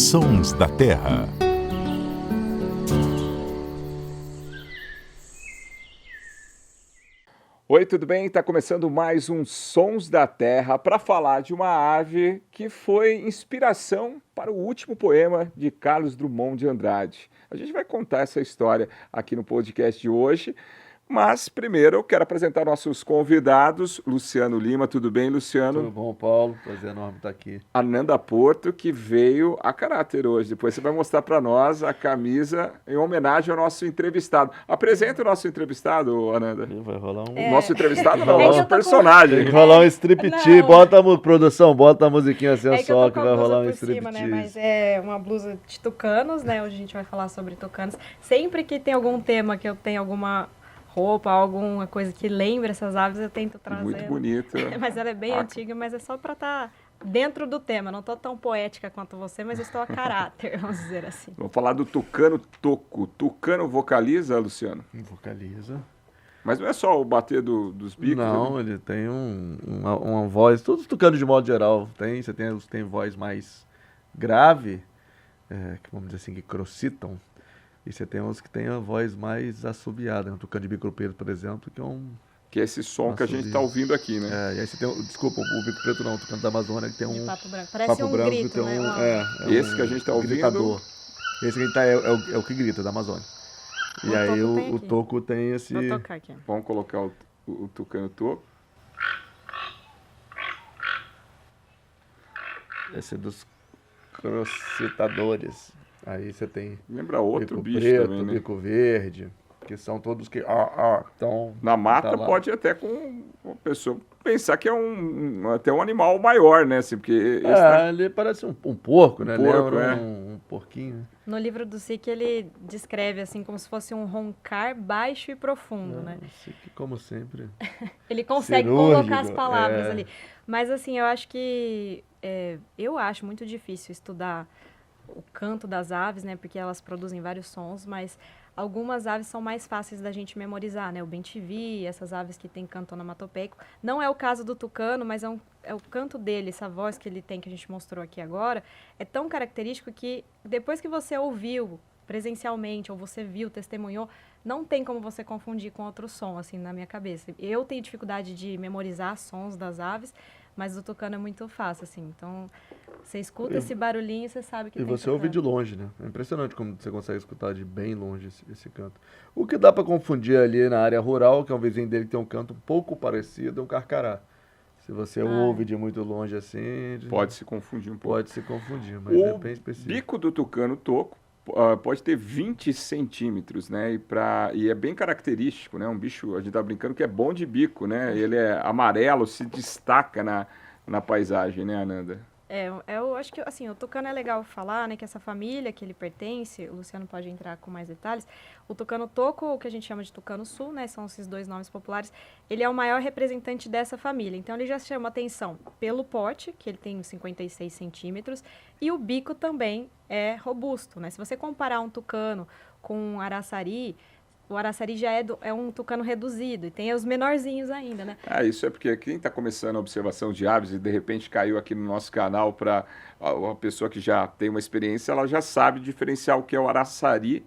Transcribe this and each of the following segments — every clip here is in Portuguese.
Sons da Terra. Oi, tudo bem? Está começando mais um Sons da Terra para falar de uma ave que foi inspiração para o último poema de Carlos Drummond de Andrade. A gente vai contar essa história aqui no podcast de hoje, mas primeiro eu quero apresentar nossos convidados. Luciano Lima, tudo bem, Luciano? Tudo bom, Paulo? Prazer enorme estar aqui. Ananda Porto, que veio a caráter hoje. Depois você vai mostrar para nós a camisa em homenagem ao nosso entrevistado. Apresenta o nosso entrevistado, Ananda. Vai rolar O nosso entrevistado não, o É que nosso eu personagem. Tem que rolar um striptease. Produção, bota a musiquinha assim É só que vai rolar um por striptease. cima, né? Mas é uma blusa de tucanos, né? Hoje a gente vai falar sobre tucanos. Sempre que tem algum tema que eu tenho alguma roupa, alguma coisa que lembre essas aves, eu tento trazer. Muito bonita. Mas ela é bem antiga, mas é só para estar dentro do tema. Não estou tão poética quanto você, mas estou a caráter, vamos dizer assim. Vamos falar do tucano toco. Tucano vocaliza, Luciano? Vocaliza. Mas não é só o bater dos bicos? Não, ele tem uma voz. Todos os tucanos, de modo geral, tem. Você tem voz mais grave, que vamos dizer assim, que crocitam. E você tem uns que tem a voz mais assobiada. Um tucano de bico preto, por exemplo, que é um... Que é esse som que a gente está ouvindo aqui, né? E aí você tem... Desculpa, o bico preto não, o tucano da Amazônia, que tem De um... papo branco. Parece papo um branco, grito, tem né? Esse que a gente está ouvindo... Gritador. Esse que a gente tá é o que grita, da Amazônia. E aí o toco tem esse... Vou tocar aqui. Vamos colocar o tucano toco. Esse é dos crocitadores. Aí você tem... Lembra outro bico bicho preto, também, né? bico verde, que são todos que... Então, Na mata pode até com uma pessoa pensar que é até um animal maior, né? Assim, porque ele parece um porco, né? Porco, Lembra um porquinho. No livro do Sique, ele descreve assim como se fosse um roncar baixo e profundo, né? Sique, como sempre. Ele consegue colocar as palavras ali. Mas assim, eu acho que... eu acho muito difícil estudar o canto das aves, né? Porque elas produzem vários sons, mas algumas aves são mais fáceis da gente memorizar, né? O bem-te-vi, essas aves que têm canto onomatopeico. Não é o caso do tucano, mas é o canto dele, essa voz que ele tem, que a gente mostrou aqui agora, é tão característico que depois que você ouviu presencialmente, ou você viu, testemunhou, não tem como você confundir com outro som, assim, na minha cabeça. Eu tenho dificuldade de memorizar sons das aves, mas o tucano é muito fácil, assim. Então, você escuta esse barulhinho e você sabe que E tem você ouve tucano. de longe, né? É impressionante como você consegue escutar de bem longe esse canto. O que dá para confundir ali na área rural, que é um vizinho dele que tem um canto um pouco parecido, é um carcará. Se você ouve de muito longe assim... Pode se confundir um pouco. Pode se confundir, mas é bem específico. O bico do tucano toco pode ter 20 centímetros, né? E é bem característico, né? Um bicho, a gente tá brincando que é bom de bico, né? Ele é amarelo, se destaca na paisagem, né, Ananda? Eu acho que, assim, o tucano é legal falar, né, que essa família que ele pertence, o Luciano pode entrar com mais detalhes, o tucano toco, o que a gente chama de tucano sul, né, são esses dois nomes populares, ele é o maior representante dessa família, então ele já chama atenção pelo porte, que ele tem 56 centímetros, e o bico também é robusto, né, se você comparar um tucano com um araçari, o araçari já é um tucano reduzido, e tem os menorzinhos ainda, né? Isso é porque quem está começando a observação de aves e de repente caiu aqui no nosso canal para uma pessoa que já tem uma experiência, ela já sabe diferenciar o que é o araçari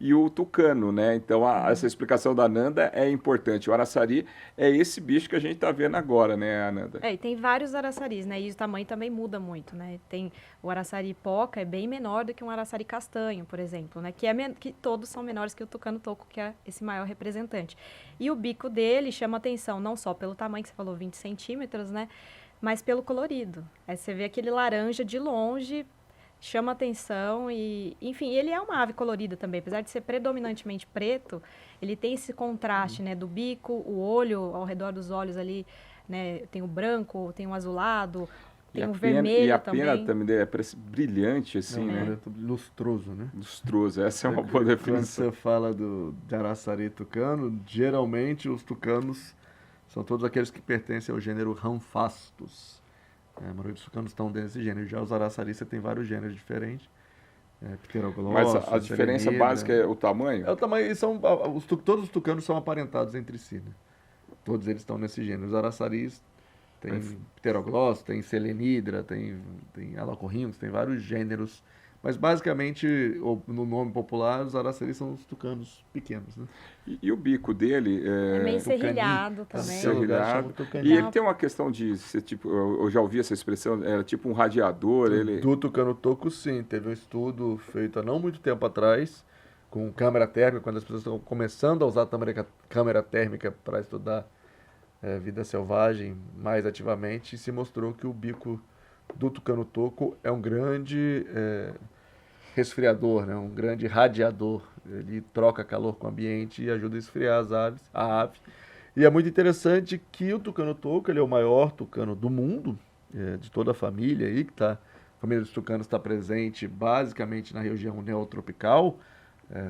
e o tucano, né? Então, essa explicação da Ananda é importante. O araçari é esse bicho que a gente está vendo agora, né, Ananda? E tem vários araçaris, né? E o tamanho também muda muito, né? Tem o araçari poca, é bem menor do que um araçari castanho, por exemplo, né? Que todos são menores que o tucano toco, que é esse maior representante. E o bico dele chama atenção não só pelo tamanho, que você falou 20 centímetros, né? Mas pelo colorido. Aí você vê aquele laranja de longe, chama atenção e, enfim, ele é uma ave colorida também, apesar de ser predominantemente preto, ele tem esse contraste, né, do bico, o olho, ao redor dos olhos ali, né, tem o branco, tem o azulado, tem o vermelho também. E a pena também dele parece brilhante, assim, né? Lustroso, né? Lustroso, essa é uma boa definição. Quando você fala de araçari tucano, geralmente os tucanos são todos aqueles que pertencem ao gênero Ramphastos. A maioria dos tucanos estão dentro desse gênero. Já os araçaris, você tem vários gêneros diferentes. Pteroglossus, Mas a diferença básica é o tamanho? É o tamanho. Todos os tucanos são aparentados entre si, né? Todos eles estão nesse gênero. Os araçaris tem pteroglossus, tem selenidra, tem alacorrinhos, tem vários gêneros Mas basicamente, no nome popular, os araçaris são os tucanos pequenos, né? E o bico dele É meio tucani. serrilhado também. serrilhado. Tucani. E ele tem uma questão de ser tipo, eu já ouvi essa expressão, é tipo um radiador. Do tucano-toco, sim. Teve um estudo feito há não muito tempo atrás, com câmera térmica, quando as pessoas estão começando a usar câmera térmica para estudar vida selvagem mais ativamente, e se mostrou que o bico do tucano-toco é um grande resfriador, né? Um grande radiador. Ele troca calor com o ambiente e ajuda a esfriar a ave. E é muito interessante que o tucano-toco, ele é o maior tucano do mundo, de toda a família aí, a família dos tucanos está presente basicamente na região neotropical,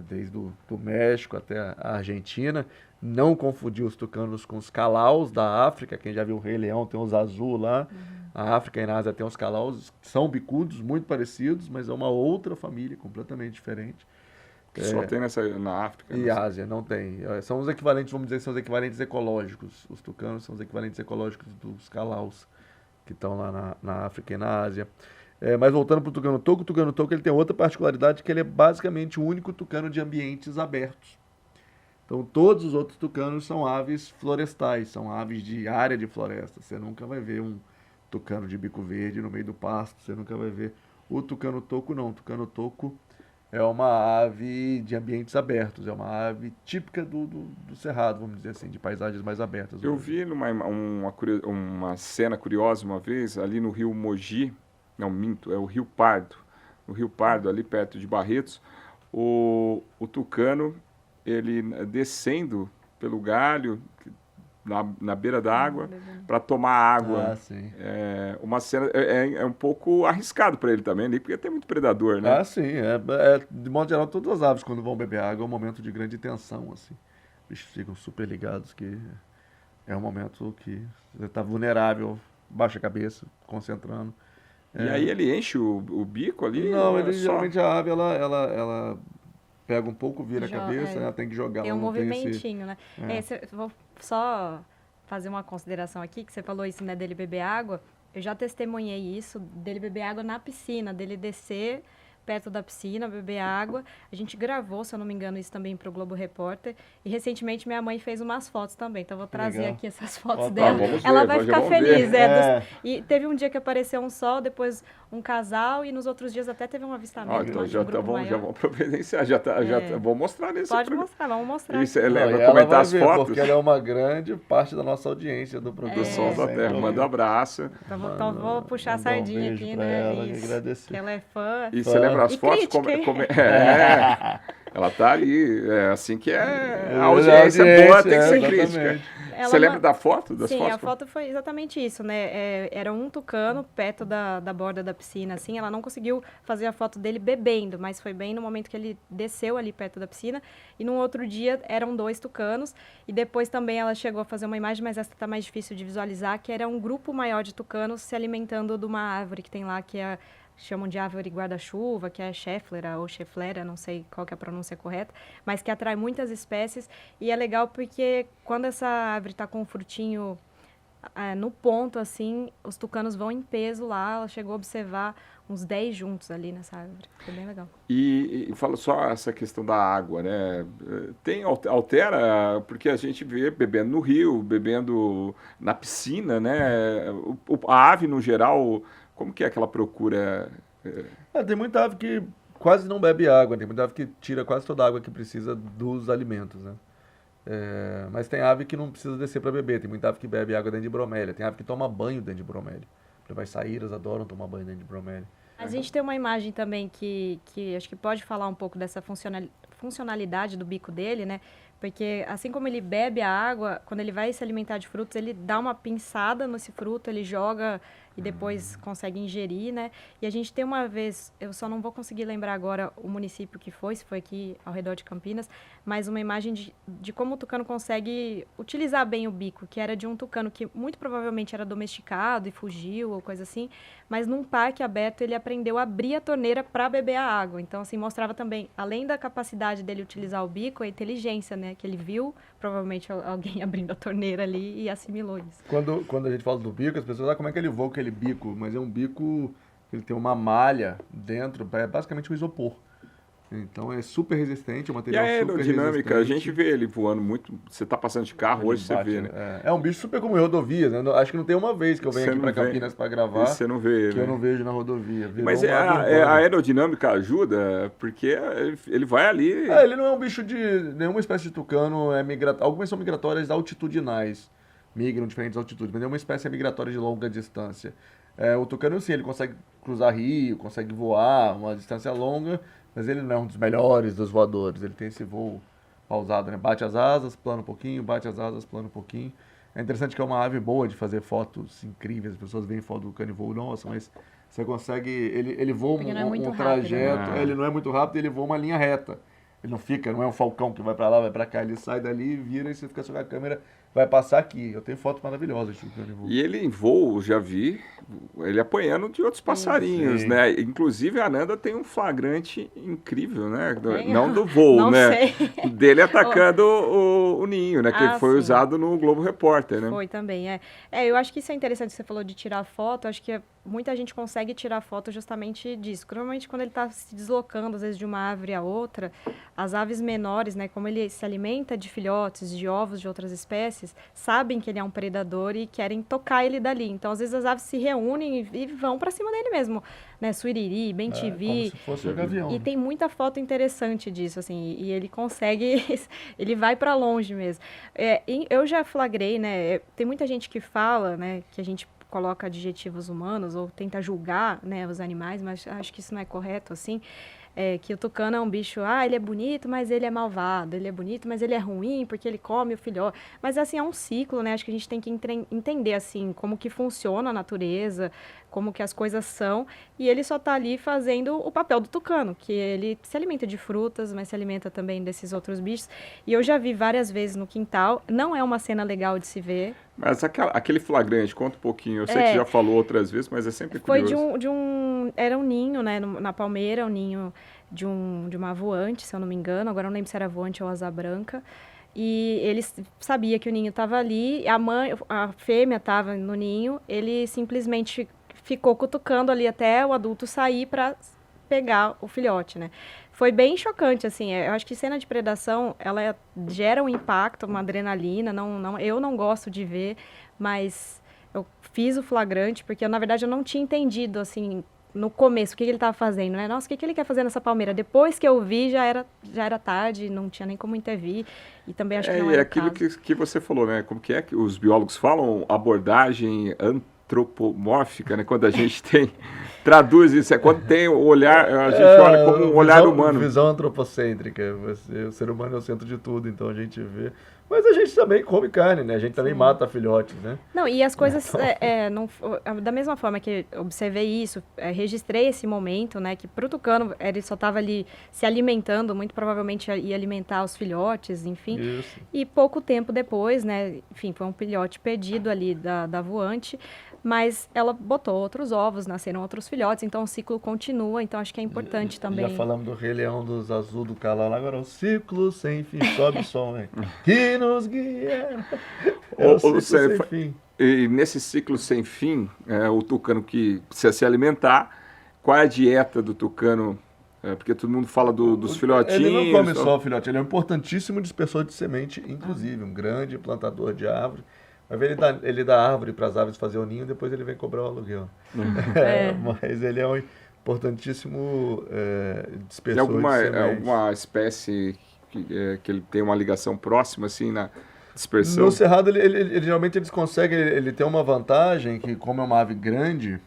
desde do México até a Argentina. Não confundir os tucanos com os calaus da África. Quem já viu o Rei Leão tem os azul lá. A África e na Ásia tem os calaus, que são bicudos, muito parecidos, mas é uma outra família completamente diferente. Que só tem na África. E Ásia, não tem. São os equivalentes, vamos dizer, são os equivalentes ecológicos. Os tucanos são os equivalentes ecológicos dos calaus, que estão lá na África e na Ásia. Mas voltando para o tucano-toco ele tem outra particularidade, que ele é basicamente o único tucano de ambientes abertos. Então, todos os outros tucanos são aves florestais, são aves de área de floresta. Você nunca vai ver um tucano de bico verde no meio do pasto, você nunca vai ver. O tucano-toco não. O tucano-toco é uma ave de ambientes abertos, é uma ave típica do cerrado, vamos dizer assim, de paisagens mais abertas. Eu vi uma cena curiosa uma vez, ali no rio Mogi, não, minto, é o Rio Pardo. No Rio Pardo, ali perto de Barretos, o tucano, ele descendo pelo galho, na beira da água, para tomar água. Sim. Uma cena é um pouco arriscado para ele também, porque tem muito predador, né? Sim. De modo geral, todas as aves, quando vão beber água, é um momento de grande tensão, assim. Os bichos ficam super ligados, que é um momento que você está vulnerável, baixa a cabeça, concentrando. E aí ele enche o bico ali? Não, geralmente a ave, ela pega um pouco, vira a cabeça, ela tem que jogar. Tem um movimentinho, né? Vou só fazer uma consideração aqui, que você falou isso, né, dele beber água. Eu já testemunhei isso, dele beber água na piscina, dele descer perto da piscina, beber água. A gente gravou, se eu não me engano, isso também para o Globo Repórter. E recentemente minha mãe fez umas fotos também, então eu vou trazer aqui essas fotos dela. Ela vai ficar feliz. E teve um dia que apareceu um sol, depois um casal, e nos outros dias até teve um avistamento. Então já vamos providenciar, vou mostrar nesse Pode mostrar, vamos mostrar. Isso, vai comentar as fotos? Porque ela é uma grande parte da nossa audiência do programa. Do Sons da Terra, manda um abraço. Então vou puxar a sardinha aqui, né? Que ela é fã. E você lembra as fotos? Ela tá ali, assim que a audiência boa tem que ser crítica. Você lembra da foto? Sim, a foto foi exatamente isso, né? Era um tucano perto da borda da piscina, assim. Ela não conseguiu fazer a foto dele bebendo, mas foi bem no momento que ele desceu ali perto da piscina. E num outro dia eram 2 tucanos. E depois também ela chegou a fazer uma imagem, mas essa tá mais difícil de visualizar, que era um grupo maior de tucanos se alimentando de uma árvore que tem lá, que chamam de árvore guarda-chuva, que é Schefflera ou Schefflera, não sei qual que é a pronúncia correta, mas que atrai muitas espécies. E é legal porque quando essa árvore está com um frutinho no ponto, assim, os tucanos vão em peso lá. Ela chegou a observar uns 10 juntos ali nessa árvore. Foi bem legal. E fala só essa questão da água, né? Altera, porque a gente vê bebendo no rio, bebendo na piscina, né? A ave, no geral, como que é que ela procura? Tem muita ave que quase não bebe água, tem muita ave que tira quase toda a água que precisa dos alimentos, né? Mas tem ave que não precisa descer para beber, tem muita ave que bebe água dentro de bromélia, tem ave que toma banho dentro de bromélia. As saíras adoram tomar banho dentro de bromélia. A gente tem uma imagem também que acho que pode falar um pouco dessa funcionalidade do bico dele, né? Porque assim como ele bebe a água, quando ele vai se alimentar de frutos, ele dá uma pinçada nesse fruto, ele joga e depois consegue ingerir, né? E a gente tem uma vez, eu só não vou conseguir lembrar agora o município que foi, se foi aqui ao redor de Campinas, mas uma imagem de como o tucano consegue utilizar bem o bico, que era de um tucano que muito provavelmente era domesticado e fugiu ou coisa assim, mas num parque aberto ele aprendeu a abrir a torneira para beber a água. Então, assim, mostrava também, além da capacidade dele utilizar o bico, a inteligência, né? Que ele viu, provavelmente, alguém abrindo a torneira ali e assimilou isso. Quando a gente fala do bico, as pessoas como é que ele voa aquele bico? Mas é um bico ele tem uma malha dentro, é basicamente um isopor. Então é super resistente, é um E material a super aerodinâmica, a resistente. gente vê ele voando muito. Você tá passando de carro, hoje você Bate, vê, né? É um bicho super comum em rodovias, né? Acho que não tem uma vez que eu venho Você aqui não para vê. Campinas para gravar Você não vê ele, que eu né? não vejo na rodovia. Virou Mas uma ave a urbana. aerodinâmica ajuda, porque ele vai ali. Ele não é um bicho de nenhuma espécie de tucano, algumas são migratórias altitudinais, migram diferentes altitudes, mas nenhuma espécie é migratória de longa distância. O tucano, sim, ele consegue cruzar rio, consegue voar uma distância longa, mas ele não é um dos melhores dos voadores. Ele tem esse voo pausado, né? Bate as asas, plana um pouquinho, bate as asas, plana um pouquinho. É interessante que é uma ave boa de fazer fotos incríveis. As pessoas veem foto do tucano e voam, nossa, mas você consegue. Ele voa Porque não é muito um rápido, trajeto, né? ele não é muito rápido, ele voa uma linha reta. Ele não fica, não é um falcão que vai pra lá, vai pra cá, ele sai dali, vira e você fica só com a câmera, vai passar aqui. Eu tenho fotos maravilhosas de tucano em voo. E ele em voo, já vi, ele apanhando de outros passarinhos, sim. né? Inclusive a Nanda tem um flagrante incrível, né? Tem? Não do voo, Não né? sei. Dele atacando o ninho, né? Que Ah, foi sim. usado no Globo Repórter, né? Foi também, eu acho que isso é interessante, você falou de tirar foto, acho que muita gente consegue tirar foto justamente disso. Normalmente quando ele está se deslocando, às vezes, de uma árvore a outra, as aves menores, né, como ele se alimenta de filhotes, de ovos de outras espécies, sabem que ele é um predador e querem tocar ele dali. Então, às vezes, as aves se reúnem e vão para cima dele mesmo, né, suiriri, Como bem-te-vi. se fosse um gavião. E tem muita foto interessante disso, assim, e ele consegue, ele vai para longe mesmo. Eu já flagrei, né, tem muita gente que fala, né, que a gente coloca adjetivos humanos ou tenta julgar, né, os animais, mas acho que isso não é correto, assim, que o tucano é um bicho, ele é bonito, mas ele é malvado, ele é bonito, mas ele é ruim porque ele come o filhote. Mas, assim, é um ciclo, né, acho que a gente tem que entender, assim, como que funciona a natureza, como que as coisas são, e ele só tá ali fazendo o papel do tucano, que ele se alimenta de frutas, mas se alimenta também desses outros bichos, e eu já vi várias vezes no quintal, não é uma cena legal de se ver. Mas aquele flagrante, conta um pouquinho. Eu sei que você já falou outras vezes, mas é sempre Foi curioso. era um ninho, né, na palmeira, um ninho de uma voante, se eu não me engano, agora eu não lembro se era voante ou asa branca, e ele sabia que o ninho estava ali, a fêmea estava no ninho, ele simplesmente ficou cutucando ali até o adulto sair para pegar o filhote, né? Foi bem chocante, assim, eu acho que cena de predação, ela gera um impacto, uma adrenalina, eu não gosto de ver, mas eu fiz o flagrante, porque na verdade eu não tinha entendido, assim, no começo, o que ele estava fazendo, né? Nossa, o que ele quer fazer nessa palmeira? Depois que eu vi, já era tarde, não tinha nem como intervir, e também acho que não E era o aquilo caso. que você falou, né? Como que é que os biólogos falam? Abordagem antropomórfica, né? Quando a gente traduz isso, é quando tem o olhar, a gente olha como um olhar humano. Visão antropocêntrica. O ser humano é o centro de tudo, então a gente vê. Mas a gente também come carne, né? A gente também mata filhotes, né? Não, e as coisas, da mesma forma que observei isso, registrei esse momento, né, que pro tucano ele só estava ali se alimentando, muito provavelmente ia alimentar os filhotes, enfim. Isso. E pouco tempo depois, né, enfim, foi um filhote perdido ali da voante, mas ela botou outros ovos, nasceram outros filhotes, então o ciclo continua, então acho que é importante também. Já falamos do Rei Leão, dos Azul, do Calal, agora o ciclo sem fim, sobe o som, né? Que nos guia. É o ciclo sem fim. E nesse ciclo sem fim, o tucano que precisa se alimentar, qual é a dieta do tucano? Porque todo mundo fala dos filhotinhos. Ele não come só o filhote, ele é um importantíssimo dispersor de semente, inclusive, um grande plantador de árvore. Vai ver, ele dá árvore para as aves fazer o ninho, depois ele vem cobrar o aluguel. Mas ele é um importantíssimo dispersor de semente. Alguma espécie que ele tem uma ligação próxima, assim, na dispersão? No cerrado, geralmente eles conseguem, ele tem uma vantagem que, como é uma ave grande,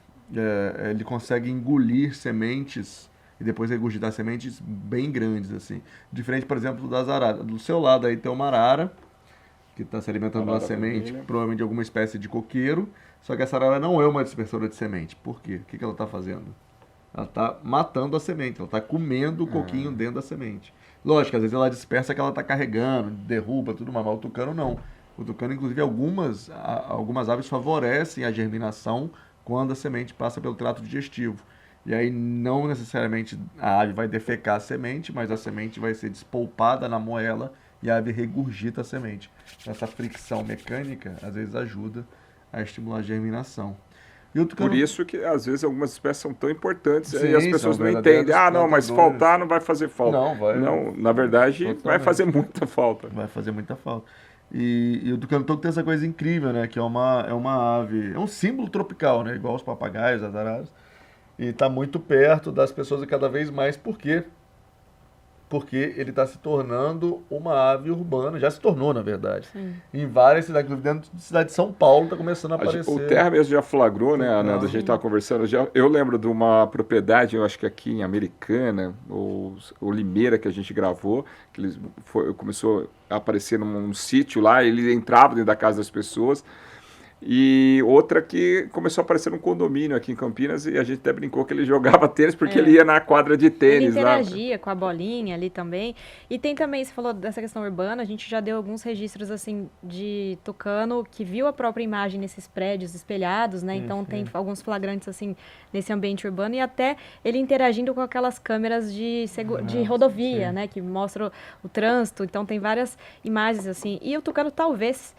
ele consegue engolir sementes e depois regurgitar sementes bem grandes, assim. Diferente, por exemplo, das araras. Do seu lado aí tem uma arara, que está se alimentando de uma semente, provavelmente de alguma espécie de coqueiro, só que essa arara não é uma dispersora de semente. Por quê? O que ela está fazendo? Ela está matando a semente, ela está comendo o coquinho dentro da semente. Lógico, às vezes ela dispersa que ela está carregando, derruba, tudo mais, mas o tucano não. O tucano, inclusive, algumas aves favorecem a germinação quando a semente passa pelo trato digestivo. E aí não necessariamente a ave vai defecar a semente, mas a semente vai ser despolpada na moela e a ave regurgita a semente. Essa fricção mecânica, às vezes, ajuda a estimular a germinação. E o tucano... Por isso que, às vezes, algumas espécies são tão importantes Sim, e as pessoas não entendem. Ah, não, mas faltar não vai fazer falta. Não, vai. Não, na verdade, vai fazer muita falta. Vai fazer muita falta. E o tucano-toco tem essa coisa incrível, né? Que é uma ave, é um símbolo tropical, né? Igual os papagaios, as araras. E está muito perto das pessoas e cada vez mais. Por quê? Porque ele está se tornando uma ave urbana, já se tornou, na verdade. Sim. Em várias cidades, dentro da cidade de São Paulo, está começando a aparecer. O Terra mesmo já flagrou, né, Ananda? A gente estava conversando. Eu lembro de uma propriedade, eu acho que aqui em Americana, ou Limeira, que a gente gravou, que começou a aparecer num sítio lá, ele entrava dentro da casa das pessoas. E outra que começou a aparecer num condomínio aqui em Campinas e a gente até brincou que ele jogava tênis porque ele ia na quadra de tênis. Ele interagia com a bolinha ali também. E tem também, você falou dessa questão urbana, a gente já deu alguns registros assim de tucano que viu a própria imagem nesses prédios espelhados, né? Então tem alguns flagrantes assim nesse ambiente urbano e até ele interagindo com aquelas câmeras de rodovia, né? Que mostram o trânsito. Então tem várias imagens assim. E o tucano talvez...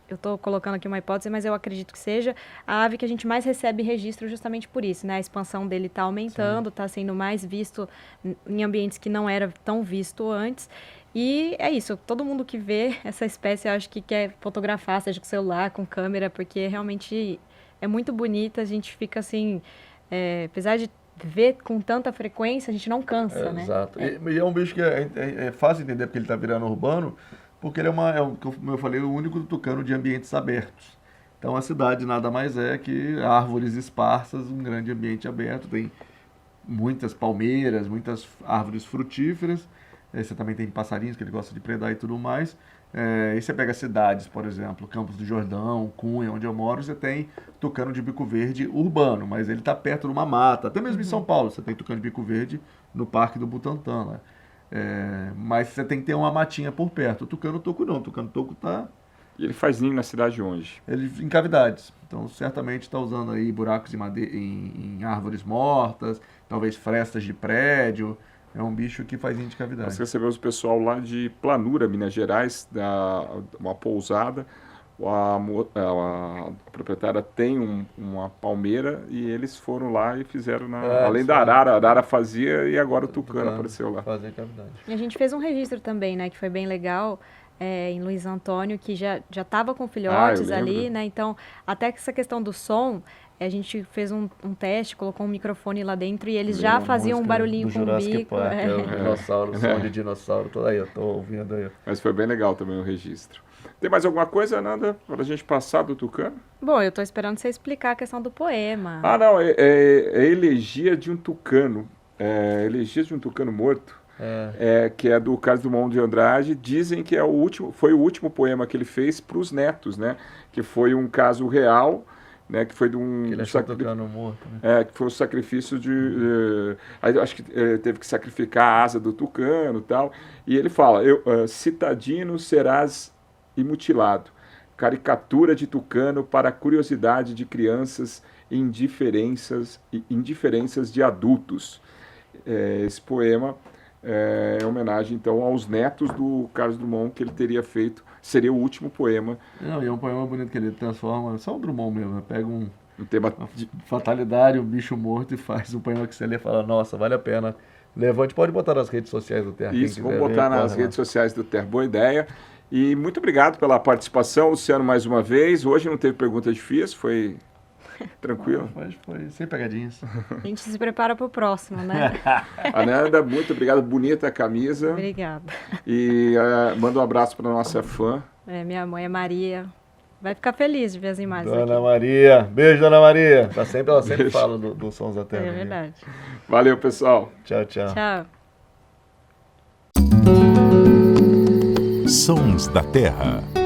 eu estou colocando aqui uma hipótese, mas eu acredito que seja a ave que a gente mais recebe registro justamente por isso, né? A expansão dele está aumentando, está sendo mais visto em ambientes que não era tão visto antes. E é isso, todo mundo que vê essa espécie, eu acho que quer fotografar, seja com celular, com câmera, porque realmente é muito bonita, a gente fica assim, apesar de ver com tanta frequência, a gente não cansa, né? Exato. E é um bicho que é fácil entender porque ele está virando urbano, porque ele como eu falei, o único tucano de ambientes abertos. Então a cidade nada mais é que árvores esparsas, um grande ambiente aberto, tem muitas palmeiras, muitas árvores frutíferas, você também tem passarinhos que ele gosta de predar e tudo mais. E você pega cidades, por exemplo, Campos do Jordão, Cunha, onde eu moro, você tem tucano de bico verde urbano, mas ele está perto de uma mata. Até mesmo em São Paulo, você tem tucano de bico verde no Parque do Butantã, né? Mas você tem que ter uma matinha por perto. O tucano-toco não. O tucano-toco tá... E ele faz ninho na cidade onde? Ele em cavidades. Então, certamente está usando aí buracos em árvores mortas, talvez frestas de prédio. É um bicho que faz ninho de cavidade. Nós recebemos o pessoal lá de Planura, Minas Gerais, uma pousada. A proprietária tem uma palmeira e eles foram lá e fizeram, além da arara, a arara fazia e agora o tucano apareceu lá. Fazer cavidade. E a gente fez um registro também, né, que foi bem legal, em Luiz Antônio, que já estava com filhotes ali, né, então até essa questão do som, a gente fez um teste, colocou um microfone lá dentro e eles já faziam um barulhinho com o bico. Park, o dinossauro, o som de dinossauro, tô aí, eu tô ouvindo aí. Mas foi bem legal também o registro. Tem mais alguma coisa, Ananda, para a gente passar do tucano? Bom, eu estou esperando você explicar a questão do poema. Ah, não, é Elegia de um Tucano. Elegia de um Tucano Morto, que é do Carlos Drummond de Andrade. Dizem que foi o último poema que ele fez para os netos, né? Que foi um caso real, né? Que foi de um... Que ele achou tucano morto, né? Que foi o sacrifício de... acho que teve que sacrificar a asa do tucano e tal. E ele fala, citadino serás e mutilado, caricatura de tucano para a curiosidade de crianças e indiferenças de adultos. Esse poema é homenagem, então, aos netos do Carlos Drummond, que ele teria feito, seria o último poema. Não, e é um poema bonito que ele transforma, só o Drummond mesmo, pega um tema de fatalidade, um bicho morto e faz um poema que você lê e fala, nossa, vale a pena. Levante, pode botar nas redes sociais do Terra. Isso, vamos botar nas redes sociais do Terra, boa ideia. E muito obrigado pela participação, Luciano, mais uma vez. Hoje não teve pergunta difícil, foi tranquilo. Foi sem pegadinhas. A gente se prepara para o próximo, né? Ananda, muito obrigado. Bonita a camisa. Obrigada. E manda um abraço para a nossa fã. Minha mãe é Maria. Vai ficar feliz de ver as imagens Dona aqui. Maria. Beijo, Dona Maria. Ela sempre fala do Sons da Terra. É verdade. Valeu, pessoal. Tchau, tchau. Tchau. Sons da Terra.